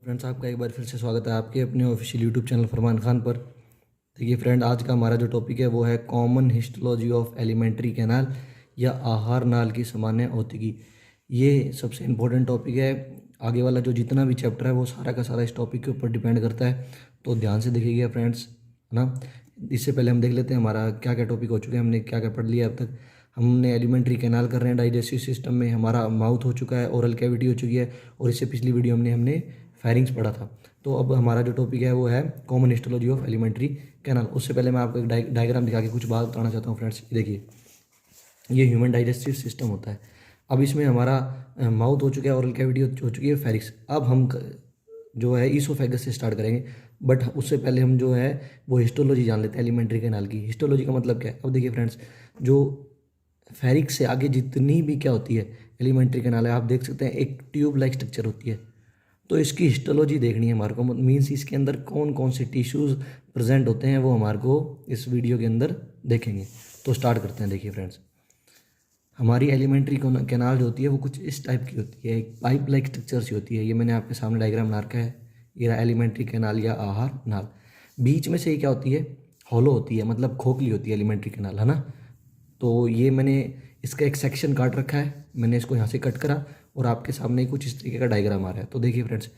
Friends, आपका एक बार फिर से स्वागत है आपके अपने ऑफिशियल यूट्यूब चैनल फरमान खान पर। देखिए फ्रेंड, आज का हमारा जो टॉपिक है वो है common histology of alimentary canal या आहार नाल की सामान्य औतिकी। ये सबसे इम्पोर्टेंट टॉपिक है। आगे वाला जो जितना भी चैप्टर है वो सारा का सारा इस टॉपिक के ऊपर डिपेंड करता है, तो ध्यान से देखिएगा फ्रेंड्स, है ना। इससे पहले हम देख लेते हैं हमारा क्या क्या टॉपिक हो चुके हैं, हमने क्या क्या पढ़ लिया अब तक। हमने एलिमेंट्री कैनाल कर रहे हैं, डाइजेस्टिव सिस्टम में हमारा माउथ हो चुका है, ओरल कैविटी हो चुकी है, और इससे पिछली वीडियो हमने फायरिंग्स पढ़ा था। तो अब हमारा जो टॉपिक है वो है common histology of alimentary canal. उससे पहले मैं आपको एक डायग्राम दिखा के कुछ बात बताना चाहता हूँ फ्रेंड्स। देखिए, ये ह्यूमन डाइजेस्टिव सिस्टम होता है। अब इसमें हमारा माउथ हो चुका है, ओरल कैविटी हो चुकी है, फेरिक्स। अब हम जो है ईसोफेगस से स्टार्ट करेंगे, बट उससे पहले हम जो है वो हिस्टोलॉजी जान लेते हैं एलिमेंट्री कैनाल की। हिस्टोलॉजी का मतलब क्या है? अब देखिए फ्रेंड्स, जो फेरिक्स से आगे जितनी भी क्या होती है एलिमेंट्री कैनाल है, आप देख सकते हैं एक ट्यूब लाइक स्ट्रक्चर होती है। तो इसकी हिस्टोलॉजी देखनी है हमारे को, मीन्स इसके अंदर कौन कौन से टिश्यूज़ प्रेजेंट होते हैं वो हमारे को इस वीडियो के अंदर देखेंगे। तो स्टार्ट करते हैं। देखिए फ्रेंड्स, हमारी एलिमेंट्री कैनाल जो होती है वो कुछ इस टाइप की होती है, एक पाइप लाइक स्ट्रक्चर सी होती है। ये मैंने आपके सामने डायग्राम बना रखा है, ये रहा एलिमेंट्री कैनाल या आहार नाल। बीच में से ये क्या होती है? हॉलो होती है, मतलब खोखली होती है एलिमेंट्री कैनाल, है ना। तो ये मैंने इसका एक सेक्शन काट रखा है, मैंने इसको यहाँ से कट करा और आपके सामने कुछ इस तरीके का डायग्राम आ रहा है। तो देखिए फ्रेंड्स,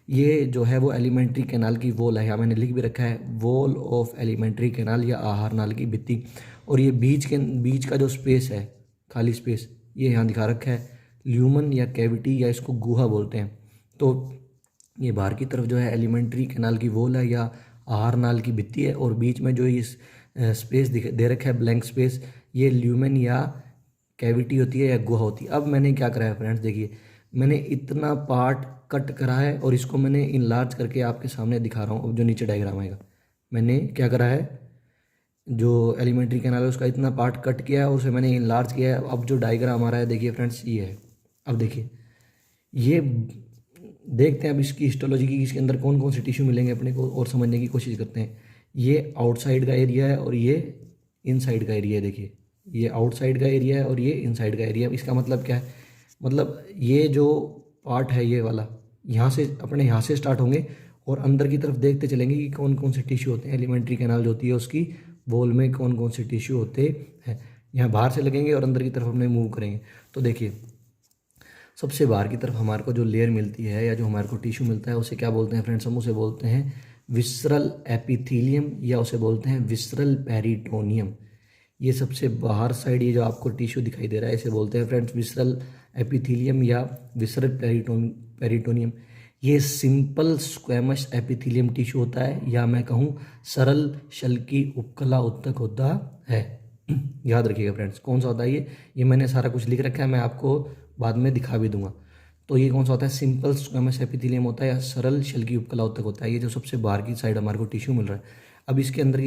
ये जो है वो एलिमेंट्री कैनाल की वॉल है, यहाँ मैंने लिख भी रखा है वॉल ऑफ एलिमेंट्री कैनाल या आहार नाल की भित्ति। और ये बीच का जो स्पेस है, खाली स्पेस, ये यहाँ दिखा रखा है ल्यूमन या कैविटी, या इसको गुहा बोलते हैं। तो ये बाहर की तरफ जो है एलिमेंट्री कैनाल की वॉल है या आहार नाल की भित्ति है, और बीच में जो इस स्पेस दे रखा है, ब्लैंक स्पेस, ये ल्यूमेन या कैविटी होती है या गुहा होती है। अब मैंने क्या करा है फ्रेंड्स, देखिए मैंने इतना पार्ट कट करा है और इसको मैंने इनलार्ज करके आपके सामने दिखा रहा हूँ। अब जो नीचे डायग्राम आएगा, मैंने क्या करा है, जो एलिमेंट्री कैनाल है उसका इतना पार्ट कट किया है और उसे मैंने इनलार्ज किया है। अब जो डायग्राम आ रहा है देखिए फ्रेंड्स, ये है। अब देखिए, ये देखते हैं अब इसकी हिस्टोलॉजी की, इसके अंदर कौन कौन से टिश्यू मिलेंगे अपने को, और समझने की कोशिश करते हैं। ये आउटसाइड का एरिया है और ये इनसाइड का एरिया है। देखिए, ये आउटसाइड का एरिया है और ये इनसाइड का एरिया है। इसका मतलब क्या है? मतलब ये जो पार्ट है ये वाला, यहाँ से अपने यहाँ से स्टार्ट होंगे और अंदर की तरफ देखते चलेंगे कि कौन कौन से टिश्यू होते हैं। एलिमेंट्री कैनाल जो होती है उसकी वॉल में कौन कौन से टिश्यू होते हैं, यहाँ बाहर से लगेंगे और अंदर की तरफ अपने मूव करेंगे। तो देखिए, सबसे बाहर की तरफ हमारे को जो लेयर मिलती है या जो हमारे को टिश्यू मिलता है उसे क्या बोलते हैं फ्रेंड्स? हम उसे बोलते हैं विसरल एपिथीलियम या उसे बोलते हैं विसरल पेरिटोनियम। ये सबसे बाहर साइड ये जो आपको टिश्यू दिखाई दे रहा है इसे बोलते हैं फ्रेंड्स विसरल एपिथीलियम या विसरल पेरिटोनियम। ये सिंपल स्क्वैमस एपिथीलियम टिश्यू होता है, या मैं कहूँ सरल शल्की उपकला उत्तक होता है। याद रखिएगा फ्रेंड्स, कौन सा होता है ये मैंने सारा कुछ लिख रखा है, मैं आपको बाद में दिखा भी दूंगा। तो ये कौन सा होता है? सिंपल स्क्वैमस एपिथेलियम होता है या सरल शल्की उपकला उत्तक होता है। ये जो सबसे बाहर की साइड हमारे को टिश्यू मिल रहा है। अब इसके अंदर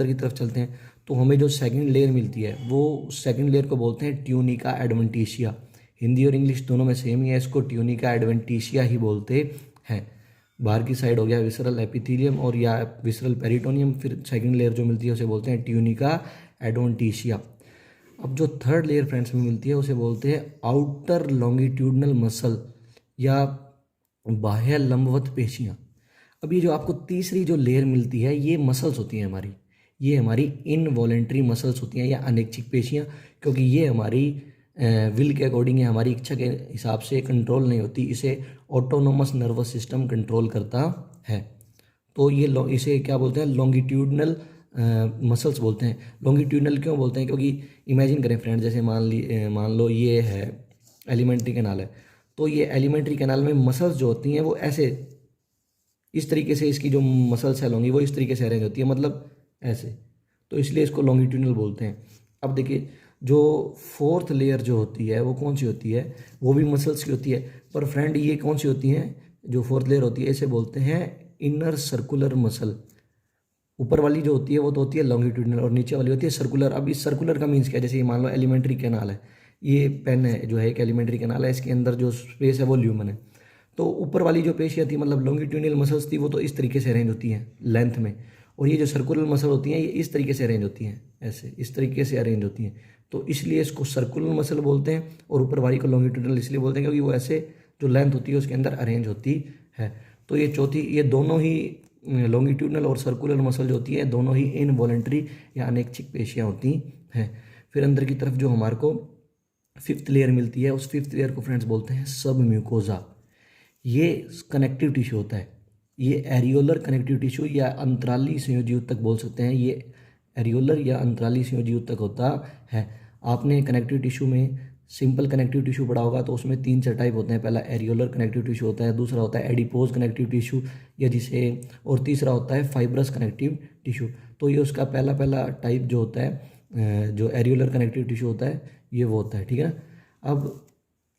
की तरफ चलते हैं, तो हमें जो सेकंड लेयर मिलती है वो सेकंड लेयर को बोलते हैं ट्यूनिका एडवेंटिशिया। हिंदी और इंग्लिश दोनों में सेम ही है, इसको ट्यूनिका एडवेंटिशिया ही बोलते हैं। बाहर की साइड हो गया विसरल एपिथेलियम और या विसरल पेरिटोनियम, फिर सेकंड लेयर जो मिलती है उसे बोलते हैं ट्यूनिका एडवेंटिशिया। अब जो थर्ड लेयर फ्रेंड्स में मिलती है उसे बोलते हैं आउटर लॉन्गिट्यूडनल मसल या बाह्य लंबवत पेशियाँ। अब ये जो आपको तीसरी जो लेयर मिलती है ये मसल्स होती हैं हमारी, ये हमारी इनवॉलेंट्री मसल्स होती हैं या अनैच्छिक पेशियाँ, क्योंकि ये हमारी विल के अकॉर्डिंग या हमारी इच्छा के हिसाब से कंट्रोल नहीं होती, इसे ऑटोनोमस नर्वस सिस्टम कंट्रोल करता है। तो ये इसे क्या बोलते हैं? लॉन्गिट्यूडनल मसल्स बोलते हैं। लॉन्गिट्यूडनल क्यों बोलते हैं? क्योंकि इमेजिन करें फ्रेंड, जैसे मान लो ये है एलिमेंट्री कैनाल है, तो ये एलिमेंट्री कैनाल में मसल्स जो होती हैं वो ऐसे इस तरीके से, इसकी जो मसल्स है लॉन्गी वो इस तरीके से अरेंज होती है, मतलब ऐसे, तो इसलिए इसको लॉन्गिट्यूडनल बोलते हैं। अब देखिए, जो फोर्थ लेयर जो होती है वो कौन सी होती है? वो भी मसल्स की होती है, पर फ्रेंड ये कौन सी होती हैं? जो फोर्थ लेयर होती है इसे बोलते हैं इनर सर्कुलर मसल। ऊपर वाली जो होती है वो तो होती है लॉन्गिट्यूडनल और नीचे वाली होती है सर्कुलर। अब इस सर्कुलर का मीन्स क्या है? जैसे ये मान लो एलिमेंट्री कैनाल है, ये पेन है जो है एक एलिमेंट्री कैनाल है, इसके अंदर जो स्पेस है वो ल्यूमन है। तो ऊपर वाली जो पेशियाँ थी, मतलब लॉन्गिट्यूडनल मसल्स थी, वो तो इस तरीके से अरेंज होती हैं लेंथ में, और ये जो सर्कुलर मसल होती हैं ये इस तरीके से अरेंज होती हैं, ऐसे इस तरीके से अरेंज होती हैं। तो इसलिए इसको सर्कुलर मसल बोलते हैं, और ऊपर वाली को लॉन्गिट्यूडनल इसलिए बोलते हैं क्योंकि वो ऐसे जो लेंथ होती है उसके अंदर अरेंज होती है। तो ये चौथी, ये दोनों ही लॉन्गिट्यूडनल और सर्कुलर मसल जो होती है दोनों ही इनवॉलेंट्री या अनैच्छिक पेशियाँ होती हैं। फिर अंदर की तरफ जो हमारे को फिफ्थ लेयर मिलती है, उस फिफ्थ लेयर को फ्रेंड्स बोलते हैं सब म्यूकोजा। ये कनेक्टिव टिश्यू होता है, ये एरियोलर कनेक्टिव टिश्यू या अंतराली संयोजी ऊतक बोल सकते हैं। ये एरियोलर या अंतराली संयोजी ऊतक होता है। आपने कनेक्टिव टिश्यू में सिंपल कनेक्टिव टिश्यू पढ़ा होगा, तो उसमें 3-4 टाइप होते हैं। पहला एरियोलर कनेक्टिव टिश्यू होता है, दूसरा होता है एडिपोज कनेक्टिव टिश्यू या जिसे, और तीसरा होता है फाइब्रस कनेक्टिव टिश्यू। तो ये उसका पहला टाइप जो होता है, जो एरियोलर कनेक्टिव टिश्यू होता है, ये वो होता है, ठीक है ना। अब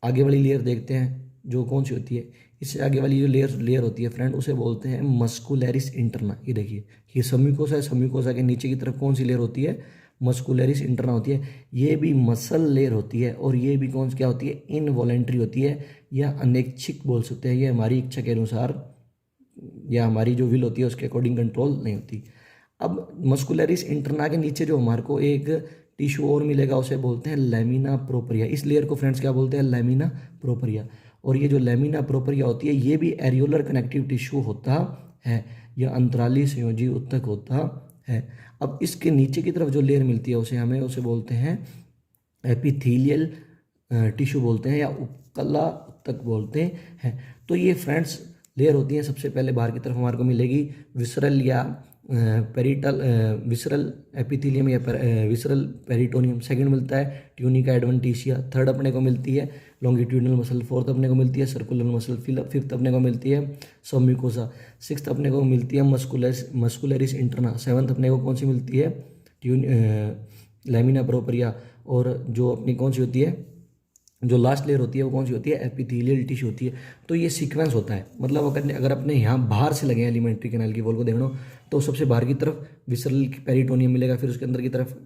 आगे वाली लेयर देखते हैं जो कौन सी होती है। इससे आगे वाली जो लेयर होती है फ्रेंड, उसे बोलते हैं मस्कुलरिस इंटरना। ये देखिए, ये सबम्यूकोसा है, सबम्यूकोसा के नीचे की तरफ कौन सी लेयर होती है, मस्कुलरिस इंटरना होती है। ये भी मसल लेयर होती है और ये भी क्या होती है, इनवॉलेंट्री होती है या अनैच्छिक बोल सकते हैं। ये हमारी इच्छा के अनुसार या हमारी जो विल होती है उसके अकॉर्डिंग कंट्रोल नहीं होती। अब मस्कुलरिस इंटरना के नीचे जो हमारे को एक टिश्यू और मिलेगा, उसे बोलते हैं लैमिना प्रोपरिया। इस लेयर को फ्रेंड्स क्या बोलते हैं, लैमिना प्रोपरिया। और ये जो लैमिना प्रोपरिया होती है, ये भी एरियोलर कनेक्टिव टिश्यू होता है या अंतराली संयोजी ऊतक होता है। अब इसके नीचे की तरफ जो लेयर मिलती है उसे बोलते हैं एपिथेलियल टिश्यू बोलते हैं या उपकला ऊतक बोलते हैं। तो ये फ्रेंड्स लेयर होती है। सबसे पहले बाहर की तरफ हमारे को मिलेगी विसरल या पेरिटल, विसरल एपिथेलियम या विसरल पेरिटोनियम। सेकंड मिलता है ट्यूनिका एडवेंटिशिया। थर्ड अपने को मिलती है लॉन्गिट्यूडनल मसल। फोर्थ अपने को मिलती है सर्कुलर मसल। फिफ्थ अपने को मिलती है सबम्यूकोसा। सिक्स्थ अपने को मिलती है मस्कुलरिस इंटरना। सेवंथ अपने को कौन सी मिलती है, लैमिना प्रोपरिया। और जो अपनी कौन सी होती है, जो लास्ट लेयर होती है वो कौन सी होती है, एपिथेलियल टिश्यू होती है। तो ये सीक्वेंस होता है। मतलब अगर अपने यहाँ बाहर से लगे एलिमेंट्री कैनाल की वॉल को देखना, तो सबसे बाहर की तरफ विसरल पेरिटोनियम मिलेगा, फिर उसके अंदर की तरफ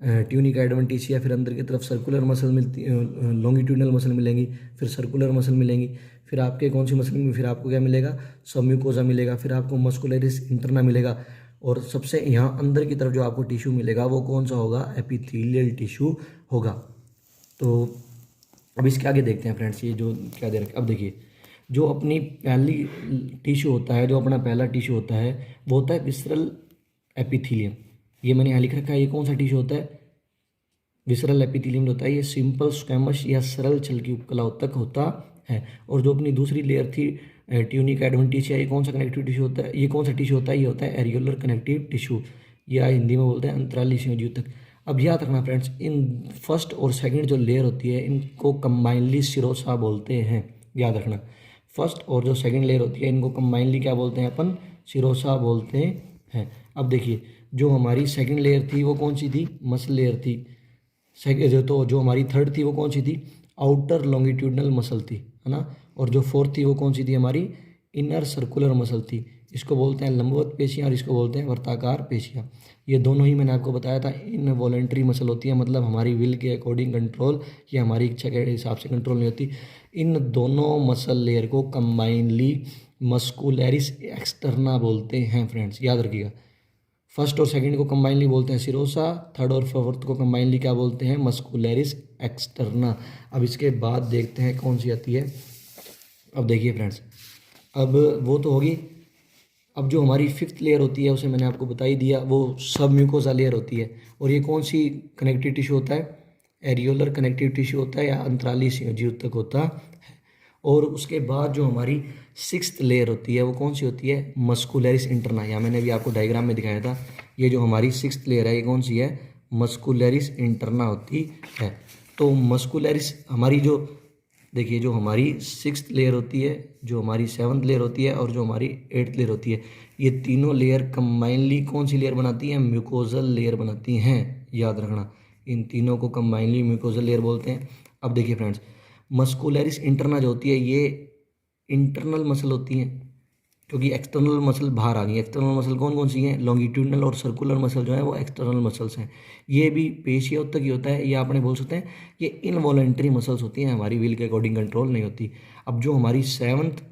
ट्यूनिका एडवेंटिशिया, फिर अंदर की तरफ सर्कुलर मसल मिलती, लॉन्गिट्यूडनल मसल मिलेंगी, फिर सर्कुलर मसल मिलेंगी, फिर आपके कौन सी मसल में, फिर आपको क्या मिलेगा, सबम्यूकोसा मिलेगा, फिर आपको मस्कुलरिस इंटरना मिलेगा, और सबसे यहाँ अंदर की तरफ जो आपको टिश्यू मिलेगा वो कौन सा होगा, एपिथेलियल टिश्यू होगा। तो अब इसके आगे देखते हैं फ्रेंड्स, ये जो क्या दे रखा। अब देखिए, जो अपनी पहली टिश्यू होता है, जो अपना पहला टिश्यू होता है वो होता है विसरल एपिथेलियम। ये मैंने यहाँ लिख रखा है, ये कौन सा टिश्यू होता है, विसरल एपिथेलियम होता है। ये सिंपल स्क्वैमस या सरल छल की उपकला ऊतक होता है। और जो अपनी दूसरी लेयर थी ट्यूनिका एडवेंटिशिया, ये कौन सा कनेक्टिव टिश्यू होता है, ये कौन सा टिश्यू होता है, ये होता है एरियोलर कनेक्टिव टिश्यू या हिंदी में बोलते हैं अंतराली संयोजी ऊतक। अब याद रखना फ्रेंड्स, इन फर्स्ट और सेकंड जो लेयर होती है इनको कंबाइनली सिरोसा बोलते हैं। याद रखना, फर्स्ट और जो सेकंड लेयर होती है इनको कंबाइनली क्या बोलते हैं, अपन सिरोसा बोलते हैं। अब देखिए, जो हमारी सेकंड लेयर थी वो कौन सी थी, मसल लेयर थी। तो जो हमारी थर्ड थी वो कौन सी थी, आउटर लॉन्गिट्यूडनल मसल थी, है ना। और जो फोर्थ थी वो कौन सी थी, हमारी इनर सर्कुलर मसल थी। इसको बोलते हैं लंबवत पेशियाँ और इसको बोलते हैं वर्ताकार पेशियाँ। ये दोनों ही मैंने आपको बताया था इनवॉलेंट्री मसल होती है, मतलब हमारी विल के अकॉर्डिंग कंट्रोल या हमारी इच्छा के हिसाब से कंट्रोल नहीं होती। इन दोनों मसल लेयर को कंबाइनली मस्कुलरिस एक्सटर्ना बोलते हैं फ्रेंड्स, याद रखिएगा। फर्स्ट और सेकंड को कंबाइनली बोलते हैं सिरोसा, थर्ड और फोर्थ को कंबाइनली क्या बोलते हैं, मस्कुलरिस एक्सटर्ना। अब इसके बाद देखते हैं कौन सी आती है। अब देखिए फ्रेंड्स, अब वो तो होगी। अब जो हमारी फिफ्थ लेयर होती है उसे मैंने आपको बता ही दिया, वो सब म्यूकोसा लेयर होती है। और ये कौन सी कनेक्टिव टिश्यू होता है, एरियोलर कनेक्टिव टिश्यू होता है या अंतराली संयोजी ऊतक होता है। और उसके बाद जो हमारी सिक्स्थ लेयर होती है वो कौन सी होती है, मस्कुलरिस इंटरना। या मैंने अभी आपको डायग्राम में दिखाया था, ये जो हमारी सिक्स्थ लेयर है ये कौन सी है, मस्कुलरिस इंटरना होती है। तो मस्कुलरिस हमारी जो देखिए, जो हमारी सिक्स्थ लेयर होती है, जो हमारी सेवन्थ लेयर होती है और जो हमारी एट्थ लेयर होती है, ये तीनों लेयर कंबाइनली कौन सी लेयर बनाती हैं, म्यूकोजल लेयर बनाती हैं। याद रखना, इन तीनों को कंबाइनली म्यूकोजल लेयर बोलते हैं। अब देखिए फ्रेंड्स, मस्कुलरिस इंटरना जो होती है ये इंटरनल मसल होती हैं, क्योंकि एक्सटर्नल मसल बाहर आ गई। एक्सटर्नल मसल कौन कौन सी हैं, लॉन्गिट्यूडनल और सर्कुलर मसल जो है वो एक्सटर्नल मसल्स हैं। ये भी पेशिया ऊतक ही होता है, या आपने बोल सकते हैं ये इनवॉलेंट्री मसल्स होती हैं, हमारी विल के अकॉर्डिंग कंट्रोल नहीं होती। अब जो हमारी सेवन्थ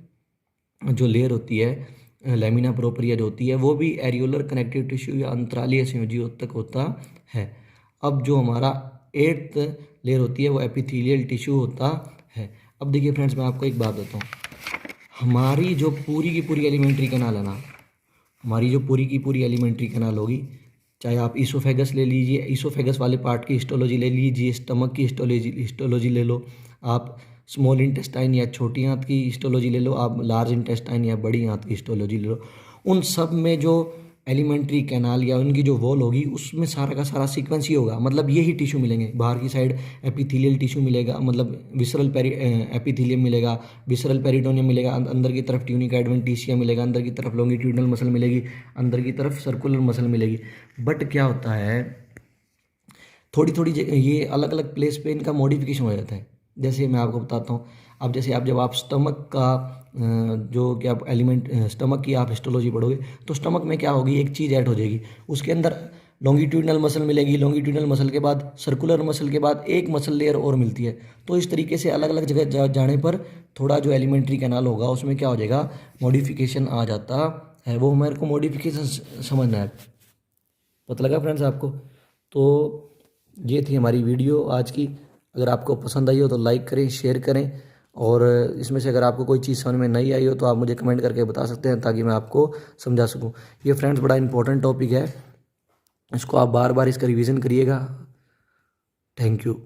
जो लेयर होती है लैमिना प्रोपरिया जो होती है, वो भी एरियोलर कनेक्टिव टिश्यू या अंतरालीय संयोजी ऊतक होता है। अब जो हमारा एट्थ लेयर होती है वो एपिथेलियल टिश्यू होता है। अब देखिए फ्रेंड्स, मैं आपको एक बात बताता हूँ, हमारी जो पूरी की पूरी एलिमेंट्री कैनाल है ना, हमारी जो पूरी की पूरी एलिमेंट्री कैनाल होगी, चाहे आप ईसोफेगस ले लीजिए, ईसोफेगस वाले पार्ट की हिस्टोलॉजी ले लीजिए, स्टमक की हिस्टोलॉजी ले लो, आप स्मॉल इंटेस्टाइन या छोटी आंत की हिस्टोलॉजी ले लो, आप लार्ज इंटेस्टाइन या बड़ी आंत की हिस्टोलॉजी ले लो, उन सब में जो एलिमेंट्री कैनाल या उनकी जो वॉल होगी उसमें सारा का सारा सीक्वेंस ही होगा। मतलब यही टिश्यू मिलेंगे, बाहर की साइड एपिथेलियल टिश्यू मिलेगा, मतलब विसरल एपिथेलियम मिलेगा, विसरल पेरिटोनियम मिलेगा, अंदर की तरफ ट्यूनिका एडवेंटिशिया मिलेगा, अंदर की तरफ लॉन्गिट्यूडनल मसल मिलेगी, अंदर की तरफ सर्कुलर मसल मिलेगी। बट क्या होता है, थोड़ी थोड़ी ये अलग अलग प्लेस पे इनका मॉडिफिकेशन हो जाता है। जैसे मैं आपको बताता हूँ, अब जैसे जब आप स्टमक का जो क्या आप एलिमेंट स्टमक की आप हिस्टोलॉजी पढ़ोगे तो स्टमक में क्या होगी, एक चीज़ ऐड हो जाएगी, उसके अंदर लॉन्गिट्यूडनल मसल मिलेगी, लॉन्गिट्यूडनल मसल के बाद सर्कुलर मसल के बाद एक मसल लेयर और मिलती है। तो इस तरीके से अलग अलग जगह जाने पर थोड़ा जो एलिमेंट्री कैनाल होगा उसमें क्या हो जाएगा, मॉडिफिकेशन आ जाता है। वो मेरे को मॉडिफिकेशन समझना है। पता लगा फ्रेंड्स आपको? तो ये थी हमारी वीडियो आज की। अगर आपको पसंद आई हो तो लाइक करें, शेयर करें, और इसमें से अगर आपको कोई चीज़ समझ में नहीं आई हो तो आप मुझे कमेंट करके बता सकते हैं ताकि मैं आपको समझा सकूं। ये फ्रेंड्स बड़ा इंपॉर्टेंट टॉपिक है, इसको आप बार बार इसका रिवीजन करिएगा। Thank you.